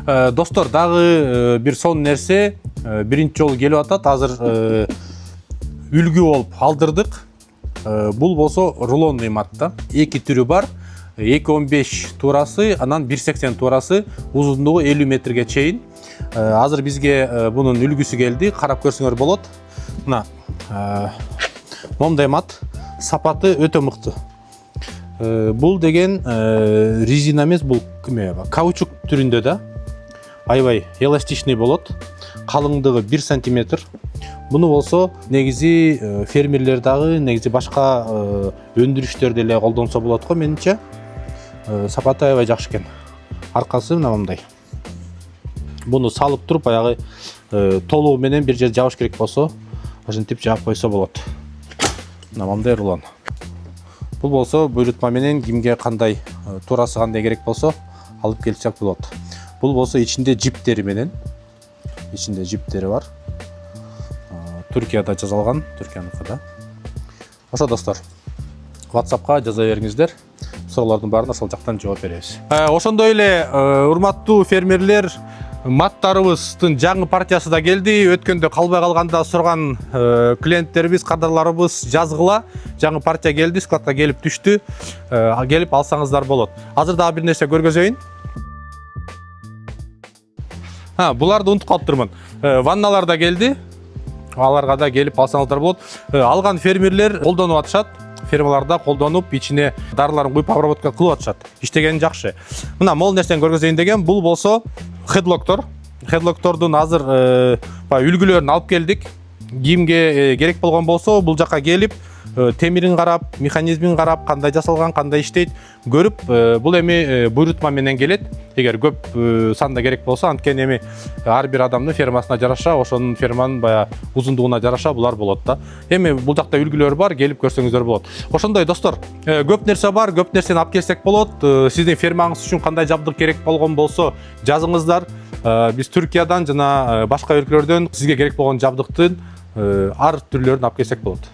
Достор, дагы бир сон нерсе, биринчи жолу келип атат. Азыр үлгү болуп алдырдык. Бул болсо рулонный мат да. Эки түрү бар. 2.15 туурасы, анан 1.80 туурасы, узундугу 50 метрге чейин. Азыр бизге бунун үлгүсү келди. Карап көрсөңөр болот. Мына момундай мат, сапаты өтө мыкты. Бул деген резина эмес, бул каучук түрүндө да. Аябай эластичный болот. Калыңдыгы 1 сантиметр. Буну болсо негизи фермерлер дагы, негизи башка өндүрүштөрдө эле колдонсо болот го менимче. Сапаты аябай жакшы экен. Аркасы мына мындай. Буну салып туруп аягы толугу менен бир жер жабыш керек болсо, ошентип жаап койсо болот. Мына мындай рулон. Бул болсо буйрутма менен кимге кандай туурасы кандай керек болсо алып келсек болот. Бул болсо ичинде жиптери менен. Ичинде жиптери бар. Түркияда жазалган, Түркияныкыда. Ошо достор, WhatsApp'ка жаза бериңиздер. Суроолордун баарына ошол жактан жооп беребиз. Ошондой эле урматтуу фермерлер, маттарыбыздын жаңы партиясы да келди. Өткөндө калбай калганда сураган клиенттерибиз, кадрларыбыз жазгыла. Жаңы партия келди, складка келип түштү. Келип алсаңыздар болот. Азыр дагы бир нерсе көргөзөйүн. Буларды унутуп калыптырмын. Ванналар да келди. Аларга да келип алсаңыздар болот. Алган фермерлер колдонуп атышат. Фермаларда колдонуп, ичине дарыларын куюп обработка кылып атышат. Иштеген жакшы. Мына мол нерсени көргөзөйүн деген. Бул болсо хедлоктор. Хедлоктордун азыр үлгүлөрүн алып келдик. Кимге керек болгон болсо, бул жака келип, темирин карап, механизмин карап, кандай жасалган, кандай иштейт көрүп, бул эми буйрутма менен келет. Эгер көп санда керек болсо, анткени эми ар бир адамдын фермасына жараша, ошонун ферманын бая узундугуна жараша булар болот да. Эми бул жакта үлгүлөр бар, келип көрсөңүздөр болот. Ошондой достор, көп нерсе бар, көп нерсени алып келсек болот. Сиздин фермаңыз үчүн кандай жабдык керек болгон болсо, жазыңыздар. Биз Түркиядан жана башка өлкөлөрдөн сизге керек болгон жабдыктын ар түрлөрүн алып келсек болот.